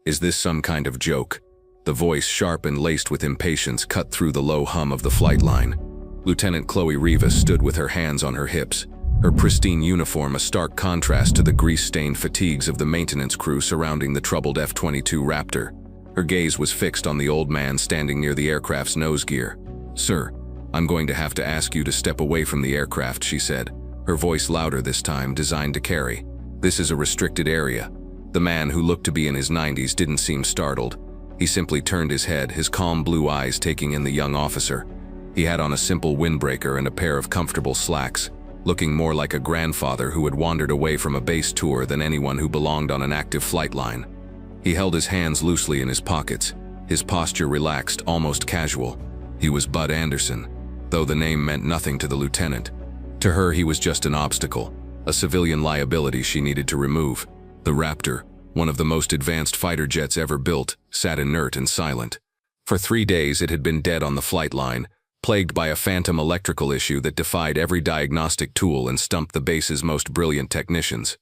Is this some kind of joke? The voice, sharp and laced with impatience, cut through the low hum of the flight line. Lieutenant Chloe Rivas stood with her hands on her hips, her pristine uniform a stark contrast to the grease-stained fatigues of the maintenance crew surrounding the troubled F-22 Raptor. Her gaze was fixed on the old man standing near the aircraft's nose gear. "Sir, I'm going to have to ask you to step away from the aircraft," she said, her voice louder this time, designed to carry. "This is a restricted area." The man, who looked to be in his 90s, didn't seem startled. He simply turned his head, his calm blue eyes taking in the young officer. He had on a simple windbreaker and a pair of comfortable slacks, looking more like a grandfather who had wandered away from a base tour than anyone who belonged on an active flight line. He held his hands loosely in his pockets, his posture relaxed, almost casual. He was Bud Anderson, though the name meant nothing to the lieutenant. To her, he was just an obstacle, a civilian liability she needed to remove. The Raptor, one of the most advanced fighter jets ever built, sat inert and silent. For 3 days it had been dead on the flight line, plagued by a phantom electrical issue that defied every diagnostic tool and stumped the base's most brilliant technicians.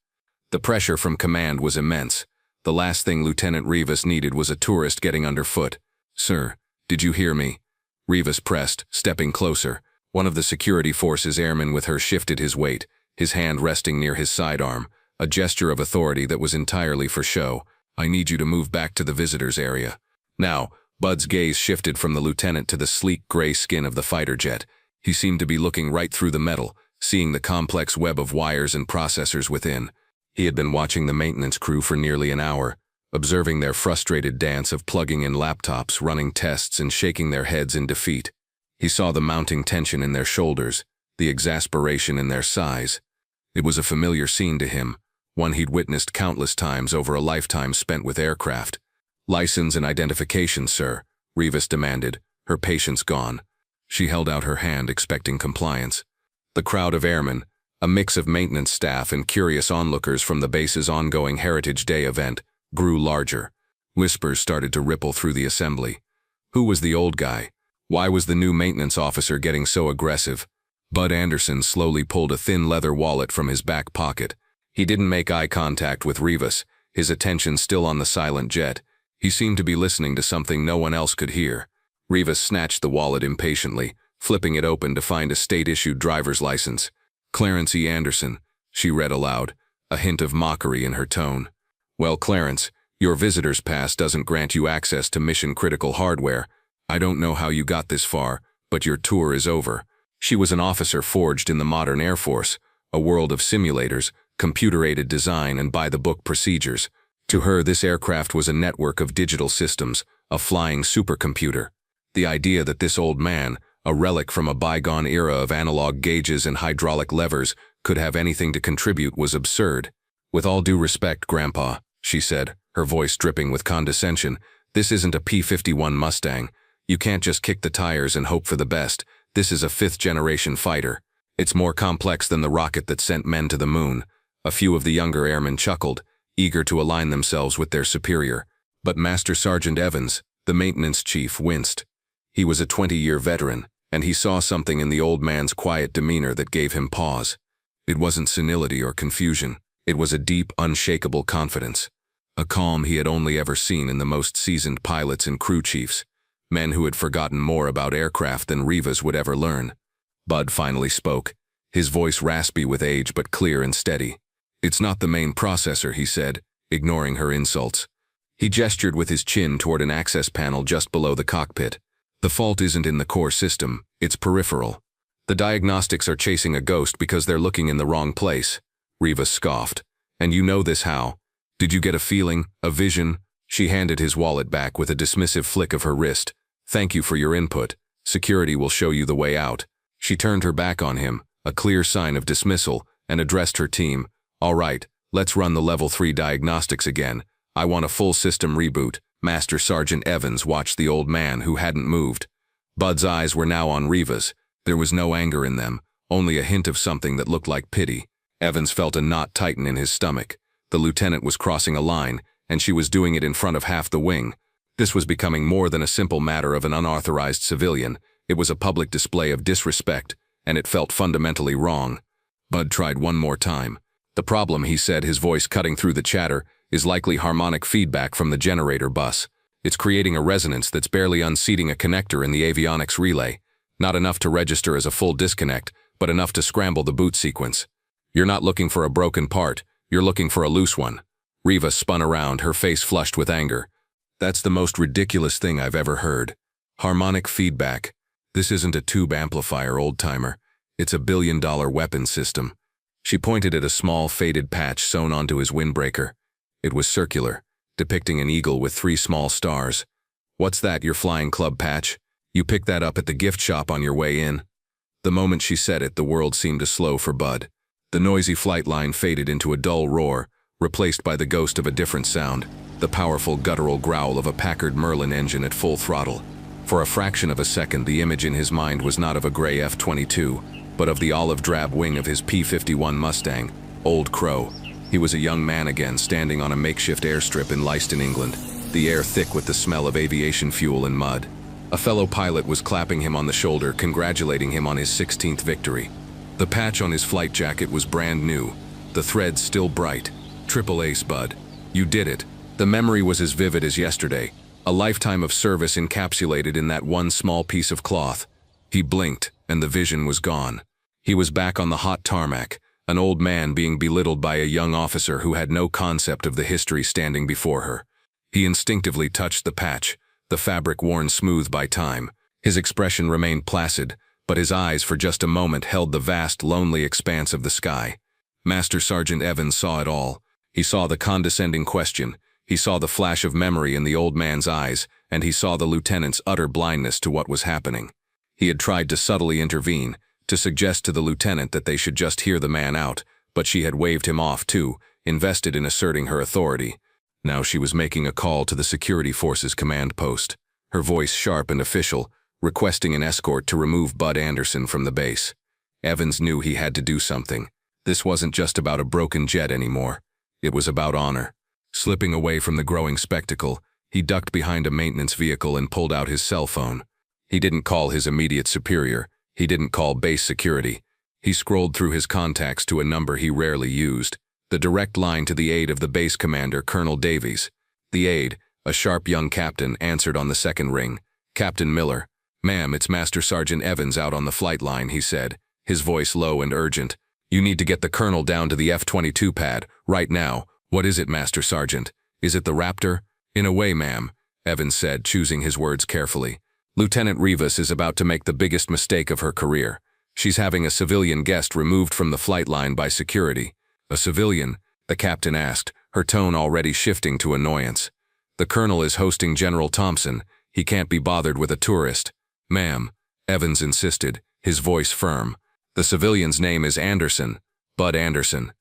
The pressure from command was immense. The last thing Lieutenant Rivas needed was a tourist getting underfoot. "Sir, did you hear me?" Rivas pressed, stepping closer. One of the security force's airmen with her shifted his weight, his hand resting near his sidearm, a gesture of authority that was entirely for show. "I need you to move back to the visitors area." Now, Bud's gaze shifted from the lieutenant to the sleek gray skin of the fighter jet. He seemed to be looking right through the metal, seeing the complex web of wires and processors within. He had been watching the maintenance crew for nearly an hour, observing their frustrated dance of plugging in laptops, running tests, and shaking their heads in defeat. He saw the mounting tension in their shoulders, the exasperation in their sighs. It was a familiar scene to him, one he'd witnessed countless times over a lifetime spent with aircraft. "License and identification, sir," Rivas demanded, her patience gone. She held out her hand, expecting compliance. The crowd of airmen, a mix of maintenance staff and curious onlookers from the base's ongoing Heritage Day event, grew larger. Whispers started to ripple through the assembly. Who was the old guy? Why was the new maintenance officer getting so aggressive? Bud Anderson slowly pulled a thin leather wallet from his back pocket. He didn't make eye contact with Rivas, his attention still on the silent jet. He seemed to be listening to something no one else could hear. Rivas snatched the wallet impatiently, flipping it open to find a state-issued driver's license. "Clarence E. Anderson," she read aloud, a hint of mockery in her tone. "Well, Clarence, your visitor's pass doesn't grant you access to mission-critical hardware. I don't know how you got this far, but your tour is over." She was an officer forged in the modern Air Force, a world of simulators, computer-aided design, and by-the-book procedures. To her, this aircraft was a network of digital systems, a flying supercomputer. The idea that this old man, a relic from a bygone era of analog gauges and hydraulic levers, could have anything to contribute was absurd. "With all due respect, Grandpa," she said, her voice dripping with condescension, "this isn't a P-51 Mustang. You can't just kick the tires and hope for the best. This is a fifth-generation fighter. It's more complex than the rocket that sent men to the moon." A few of the younger airmen chuckled, eager to align themselves with their superior. But Master Sergeant Evans, the maintenance chief, winced. He was a 20-year veteran, and he saw something in the old man's quiet demeanor that gave him pause. It wasn't senility or confusion. It was a deep, unshakable confidence. A calm he had only ever seen in the most seasoned pilots and crew chiefs, men who had forgotten more about aircraft than Rivas would ever learn. Bud finally spoke, his voice raspy with age but clear and steady. "It's not the main processor," he said, ignoring her insults. He gestured with his chin toward an access panel just below the cockpit. "The fault isn't in the core system, it's peripheral. The diagnostics are chasing a ghost because they're looking in the wrong place." Rivas scoffed. "And you know this how? Did you get a feeling, a vision?" She handed his wallet back with a dismissive flick of her wrist. "Thank you for your input. Security will show you the way out." She turned her back on him, a clear sign of dismissal, and addressed her team. "All right, let's run the Level 3 diagnostics again. I want a full system reboot." Master Sergeant Evans watched the old man, who hadn't moved. Bud's eyes were now on Rivas. There was no anger in them, only a hint of something that looked like pity. Evans felt a knot tighten in his stomach. The lieutenant was crossing a line, and she was doing it in front of half the wing. This was becoming more than a simple matter of an unauthorized civilian. It was a public display of disrespect, and it felt fundamentally wrong. Bud tried one more time. "The problem," he said, his voice cutting through the chatter, is likely harmonic feedback from the generator bus. It's creating a resonance that's barely unseating a connector in the avionics relay. Not enough to register as a full disconnect, but enough to scramble the boot sequence. You're not looking for a broken part, you're looking for a loose one. Riva spun around, her face flushed with anger. That's the most ridiculous thing I've ever heard. Harmonic feedback. This isn't a tube amplifier, old-timer. It's a billion-dollar weapon system. She pointed at a small, faded patch sewn onto his windbreaker. It was circular, depicting an eagle with 3 small stars. What's that, your flying club patch? You picked that up at the gift shop on your way in? The moment she said it, the world seemed to slow for Bud. The noisy flight line faded into a dull roar, replaced by the ghost of a different sound, the powerful guttural growl of a Packard Merlin engine at full throttle. For a fraction of a second, the image in his mind was not of a gray F-22, but of the olive-drab wing of his P-51 Mustang, Old Crow. He was a young man again, standing on a makeshift airstrip in Leiston, England, the air thick with the smell of aviation fuel and mud. A fellow pilot was clapping him on the shoulder, congratulating him on his 16th victory. The patch on his flight jacket was brand new, the threads still bright. Triple ace, Bud. You did it. The memory was as vivid as yesterday, a lifetime of service encapsulated in that one small piece of cloth. He blinked, and the vision was gone. He was back on the hot tarmac, an old man being belittled by a young officer who had no concept of the history standing before her. He instinctively touched the patch, the fabric worn smooth by time. His expression remained placid, but his eyes for just a moment held the vast, lonely expanse of the sky. Master Sergeant Evans saw it all. He saw the condescending question, he saw the flash of memory in the old man's eyes, and he saw the lieutenant's utter blindness to what was happening. He had tried to subtly intervene, to suggest to the lieutenant that they should just hear the man out, but she had waved him off too, invested in asserting her authority. Now she was making a call to the security forces command post, her voice sharp and official, requesting an escort to remove Bud Anderson from the base. Evans knew he had to do something. This wasn't just about a broken jet anymore. It was about honor. Slipping away from the growing spectacle, he ducked behind a maintenance vehicle and pulled out his cell phone. He didn't call his immediate superior. He didn't call base security. He scrolled through his contacts to a number he rarely used, the direct line to the aide of the base commander, Colonel Davies. The aide, a sharp young captain, answered on the second ring. Captain Miller. Ma'am, it's Master Sergeant Evans out on the flight line, he said, his voice low and urgent. You need to get the colonel down to the F-22 pad, right now. What is it, Master Sergeant? Is it the Raptor? In a way, ma'am, Evans said, choosing his words carefully. Lieutenant Rivas is about to make the biggest mistake of her career. She's having a civilian guest removed from the flight line by security. A civilian? The captain asked, her tone already shifting to annoyance. The colonel is hosting General Thompson. He can't be bothered with a tourist. Ma'am, Evans insisted, his voice firm. The civilian's name is Anderson, Bud Anderson.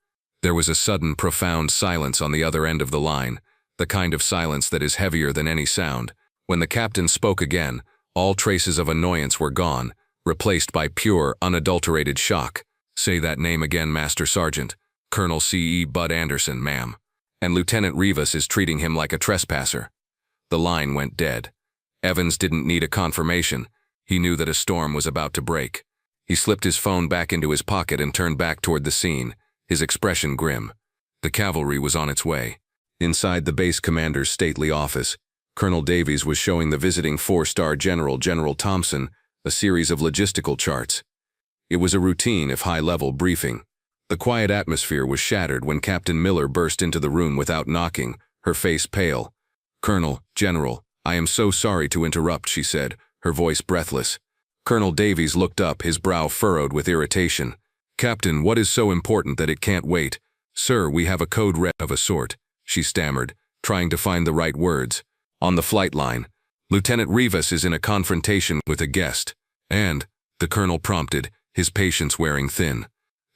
There was a sudden, profound silence on the other end of the line, the kind of silence that is heavier than any sound. When the captain spoke again, all traces of annoyance were gone, replaced by pure, unadulterated shock. Say that name again, Master Sergeant. Colonel C.E. Bud Anderson, ma'am. And Lieutenant Rivas is treating him like a trespasser. The line went dead. Evans didn't need a confirmation. He knew that a storm was about to break. He slipped his phone back into his pocket and turned back toward the scene, his expression grim. The cavalry was on its way. Inside the base commander's stately office, Colonel Davies was showing the visiting four-star general, General Thompson, a series of logistical charts. It was a routine, if high-level, briefing. The quiet atmosphere was shattered when Captain Miller burst into the room without knocking, her face pale. Colonel, General, I am so sorry to interrupt, she said, her voice breathless. Colonel Davies looked up, his brow furrowed with irritation. Captain, what is so important that it can't wait? Sir, we have a code red of a sort, she stammered, trying to find the right words. On the flight line, Lieutenant Rivas is in a confrontation with a guest. And, the colonel prompted, his patience wearing thin.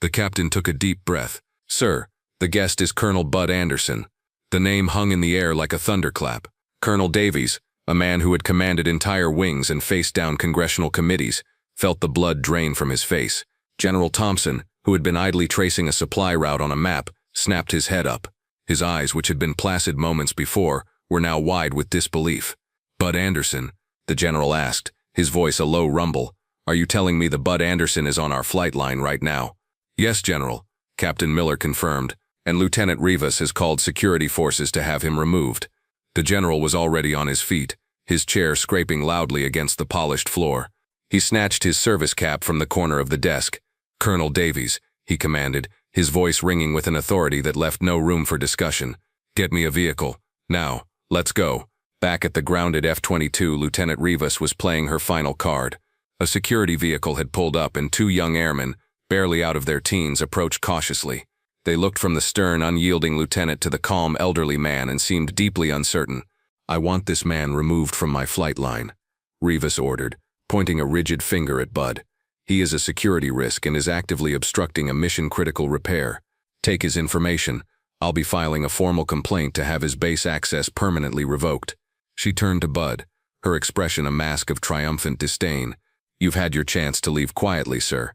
The captain took a deep breath. Sir, the guest is Colonel Bud Anderson. The name hung in the air like a thunderclap. Colonel Davies, a man who had commanded entire wings and faced down congressional committees, felt the blood drain from his face. General Thompson, who had been idly tracing a supply route on a map, snapped his head up. His eyes, which had been placid moments before, were now wide with disbelief. Bud Anderson, the general asked, his voice a low rumble. Are you telling me the Bud Anderson is on our flight line right now? Yes, General, Captain Miller confirmed, and Lieutenant Rivas has called security forces to have him removed. The general was already on his feet, his chair scraping loudly against the polished floor. He snatched his service cap from the corner of the desk. "Colonel Davies," he commanded, his voice ringing with an authority that left no room for discussion. "Get me a vehicle. Now, let's go." Back at the grounded F-22, Lieutenant Rivas was playing her final card. A security vehicle had pulled up and two young airmen, barely out of their teens, approached cautiously. They looked from the stern, unyielding lieutenant to the calm, elderly man and seemed deeply uncertain. "I want this man removed from my flight line," Rivas ordered, pointing a rigid finger at Bud. "He is a security risk and is actively obstructing a mission-critical repair. Take his information. I'll be filing a formal complaint to have his base access permanently revoked." She turned to Bud, her expression a mask of triumphant disdain. "You've had your chance to leave quietly, sir.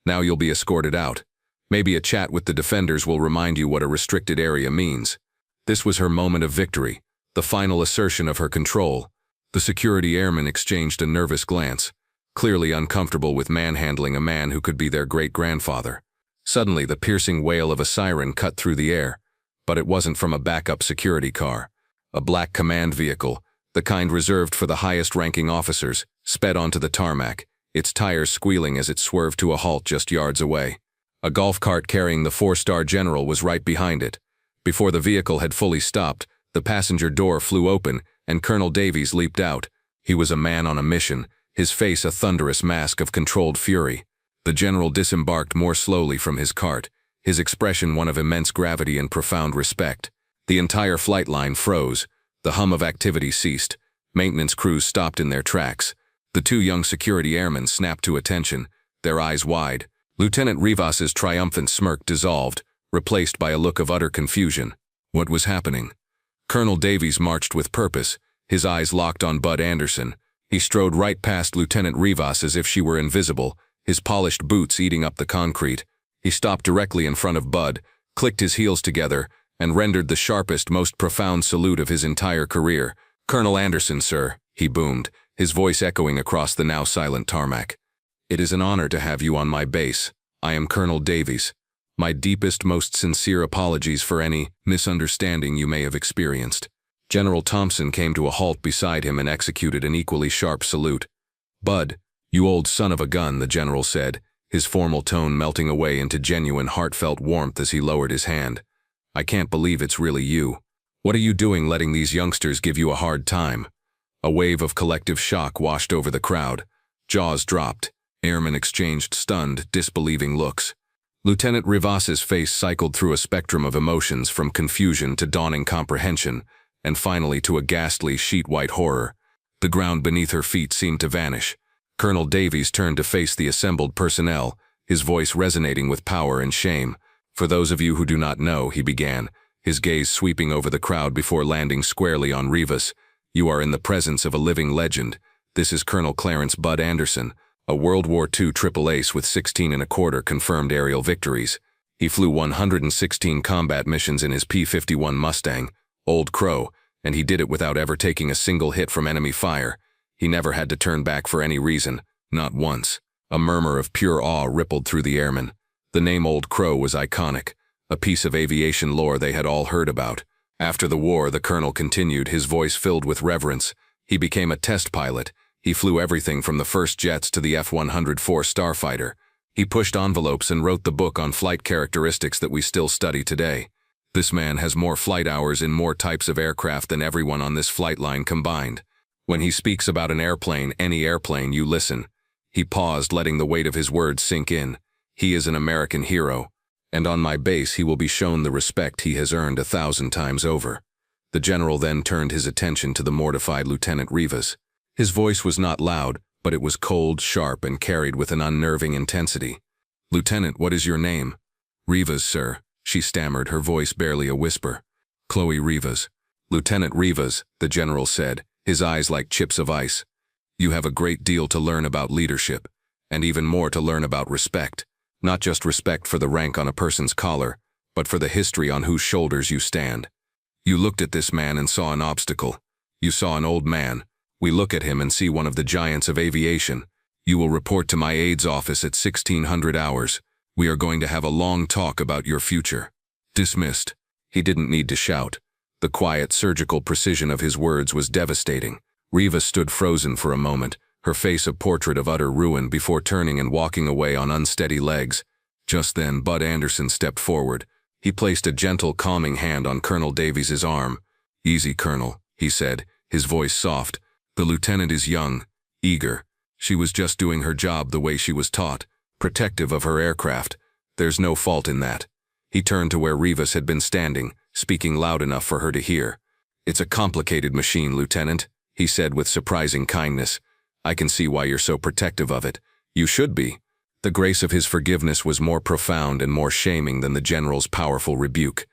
Now you'll be escorted out. Maybe a chat with the defenders will remind you what a restricted area means." This was her moment of victory, the final assertion of her control. The security airmen exchanged a nervous glance, clearly uncomfortable with manhandling a man who could be their great-grandfather. Suddenly, the piercing wail of a siren cut through the air, but it wasn't from a backup security car. A black command vehicle, the kind reserved for the highest-ranking officers, sped onto the tarmac, its tires squealing as it swerved to a halt just yards away. A golf cart carrying the 4-star general was right behind it. Before the vehicle had fully stopped, the passenger door flew open and Colonel Davies leaped out. He was a man on a mission, his face a thunderous mask of controlled fury. The general disembarked more slowly from his cart, his expression one of immense gravity and profound respect. The entire flight line froze. The hum of activity ceased. Maintenance crews stopped in their tracks. The two young security airmen snapped to attention, their eyes wide. Lieutenant Rivas's triumphant smirk dissolved, replaced by a look of utter confusion. What was happening? Colonel Davies marched with purpose, his eyes locked on Bud Anderson. He strode right past Lieutenant Rivas as if she were invisible, his polished boots eating up the concrete. He stopped directly in front of Bud, clicked his heels together, and rendered the sharpest, most profound salute of his entire career. "Colonel Anderson, sir," he boomed, his voice echoing across the now silent tarmac. "It is an honor to have you on my base. I am Colonel Davies. My deepest, most sincere apologies for any misunderstanding you may have experienced." General Thompson came to a halt beside him and executed an equally sharp salute. "Bud, you old son of a gun," the general said, his formal tone melting away into genuine heartfelt warmth as he lowered his hand. "I can't believe it's really you. What are you doing letting these youngsters give you a hard time?" A wave of collective shock washed over the crowd. Jaws dropped. Airmen exchanged stunned, disbelieving looks. Lieutenant Rivas's face cycled through a spectrum of emotions from confusion to dawning comprehension, and finally to a ghastly, sheet-white horror. The ground beneath her feet seemed to vanish. Colonel Davies turned to face the assembled personnel, his voice resonating with power and shame. "For those of you who do not know," he began, his gaze sweeping over the crowd before landing squarely on Rivas, "you are in the presence of a living legend. This is Colonel Clarence Bud Anderson, a World War II triple ace with 16 1/4 confirmed aerial victories. He flew 116 combat missions in his P-51 Mustang, Old Crow, and he did it without ever taking a single hit from enemy fire. He never had to turn back for any reason, not once." A murmur of pure awe rippled through the airmen. The name Old Crow was iconic, a piece of aviation lore they had all heard about. After the war, the colonel continued, his voice filled with reverence. He became a test pilot. He flew everything from the first jets to the F-104 Starfighter. He pushed envelopes and wrote the book on flight characteristics that we still study today. This man has more flight hours in more types of aircraft than everyone on this flight line combined. When he speaks about an airplane, any airplane, you listen. He paused, letting the weight of his words sink in. He is an American hero, and on my base he will be shown the respect he has earned 1,000 times over. The general then turned his attention to the mortified Lieutenant Rivas. His voice was not loud, but it was cold, sharp, and carried with an unnerving intensity. "Lieutenant, what is your name?" "Rivas, sir," she stammered, her voice barely a whisper. "Chloe Rivas." "Lieutenant Rivas," the general said, his eyes like chips of ice. "You have a great deal to learn about leadership, and even more to learn about respect. Not just respect for the rank on a person's collar, but for the history on whose shoulders you stand. You looked at this man and saw an obstacle. You saw an old man. We look at him and see one of the giants of aviation. You will report to my aide's office at 1600 hours. We are going to have a long talk about your future." Dismissed. He didn't need to shout. The quiet, surgical precision of his words was devastating. Riva stood frozen for a moment, her face a portrait of utter ruin before turning and walking away on unsteady legs. Just then, Bud Anderson stepped forward. He placed a gentle, calming hand on Colonel Davies' arm. "Easy, Colonel," he said, his voice soft. "The lieutenant is young, eager. She was just doing her job the way she was taught, protective of her aircraft. There's no fault in that." He turned to where Rivas had been standing, speaking loud enough for her to hear. "It's a complicated machine, Lieutenant," he said with surprising kindness. "I can see why you're so protective of it. You should be." The grace of his forgiveness was more profound and more shaming than the general's powerful rebuke.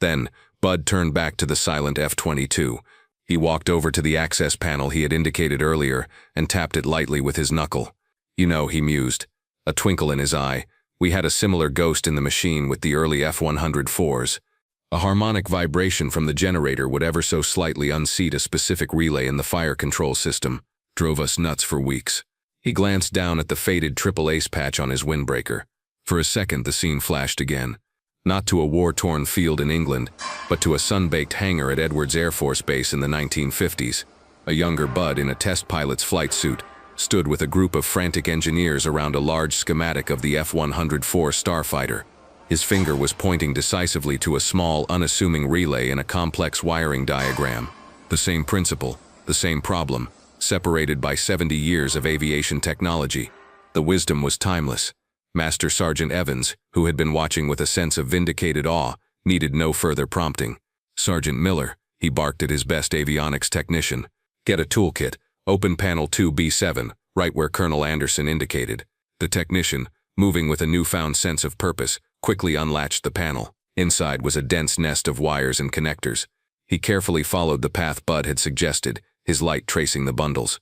Then, Bud turned back to the silent F-22. He walked over to the access panel he had indicated earlier and tapped it lightly with his knuckle. "You know," he mused, a twinkle in his eye, "we had a similar ghost in the machine with the early F-104s. A harmonic vibration from the generator would ever so slightly unseat a specific relay in the fire control system. Drove us nuts for weeks." He glanced down at the faded triple ace patch on his windbreaker. For a second the scene flashed again. Not to a war-torn field in England, but to a sun-baked hangar at Edwards Air Force Base in the 1950s. A younger Bud in a test pilot's flight suit stood with a group of frantic engineers around a large schematic of the F-104 starfighter. His finger was pointing decisively to a small, unassuming relay in a complex wiring diagram. The same principle, the same problem, separated by 70 years of aviation technology. The wisdom was timeless. Master Sergeant Evans, who had been watching with a sense of vindicated awe, needed no further prompting. "Sergeant Miller," he barked at his best avionics technician. "Get a toolkit, open panel 2B7, right where Colonel Anderson indicated." The technician, moving with a newfound sense of purpose, quickly unlatched the panel. Inside was a dense nest of wires and connectors. He carefully followed the path Bud had suggested, his light tracing the bundles.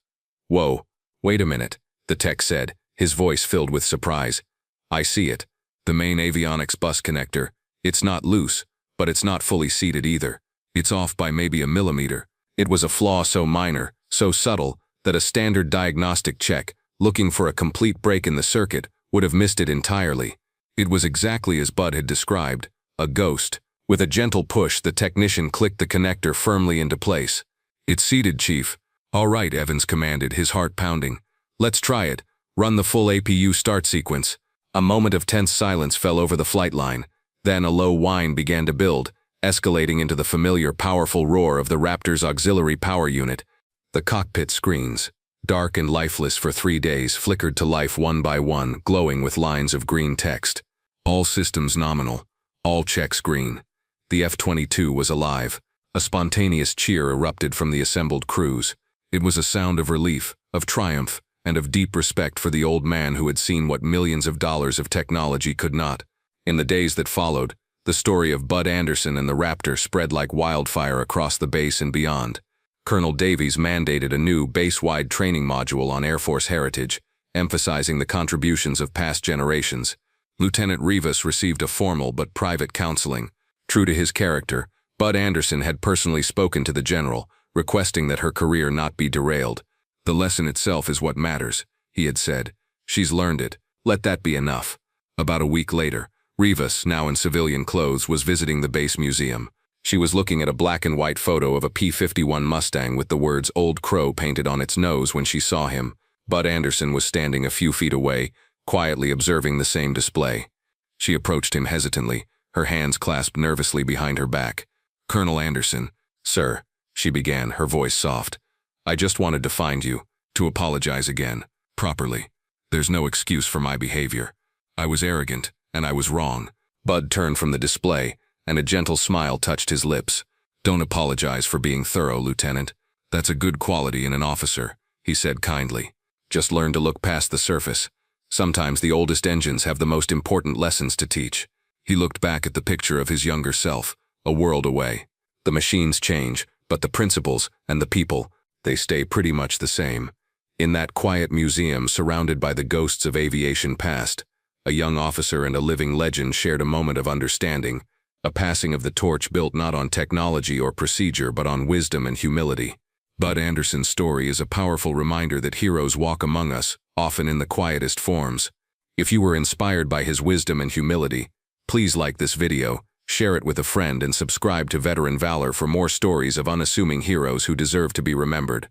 "Whoa, wait a minute," the tech said, his voice filled with surprise. "I see it. The main avionics bus connector. It's not loose, but it's not fully seated either. It's off by maybe a millimeter." It was a flaw so minor, so subtle, that a standard diagnostic check, looking for a complete break in the circuit, would have missed it entirely. It was exactly as Bud had described, a ghost. With a gentle push, the technician clicked the connector firmly into place. "It's seated, Chief." "All right," Evans commanded, his heart pounding. "Let's try it. Run the full APU start sequence." A moment of tense silence fell over the flight line. Then a low whine began to build, escalating into the familiar powerful roar of the Raptor's auxiliary power unit. The cockpit screens, dark and lifeless for 3 days, flickered to life one by one, glowing with lines of green text. All systems nominal, all checks green. The F-22 was alive. A spontaneous cheer erupted from the assembled crews. It was a sound of relief, of triumph, and of deep respect for the old man who had seen what millions of dollars of technology could not. In the days that followed, the story of Bud Anderson and the Raptor spread like wildfire across the base and beyond. Colonel Davies mandated a new base-wide training module on Air Force heritage, emphasizing the contributions of past generations. Lieutenant Rivas received a formal but private counseling. True to his character, Bud Anderson had personally spoken to the general, requesting that her career not be derailed. "The lesson itself is what matters," he had said. "She's learned it. Let that be enough." About a week later, Rivas, now in civilian clothes, was visiting the base museum. She was looking at a black and white photo of a P-51 Mustang with the words "Old Crow" painted on its nose when she saw him. Bud Anderson was standing a few feet away, quietly observing the same display. She approached him hesitantly, her hands clasped nervously behind her back. "Colonel Anderson." "Sir," she began, her voice soft. "I just wanted to find you, to apologize again, properly. There's no excuse for my behavior. I was arrogant, and I was wrong." Bud turned from the display, and a gentle smile touched his lips. "Don't apologize for being thorough, Lieutenant. That's a good quality in an officer," he said kindly. "Just learn to look past the surface. Sometimes the oldest engines have the most important lessons to teach." He looked back at the picture of his younger self, a world away. The machines change, but the principles and the people, they stay pretty much the same. In that quiet museum surrounded by the ghosts of aviation past, a young officer and a living legend shared a moment of understanding, a passing of the torch built not on technology or procedure but on wisdom and humility. Bud Anderson's story is a powerful reminder that heroes walk among us, often in the quietest forms. If you were inspired by his wisdom and humility, please like this video, Share it with a friend and subscribe to Veteran Valor for more stories of unassuming heroes who deserve to be remembered.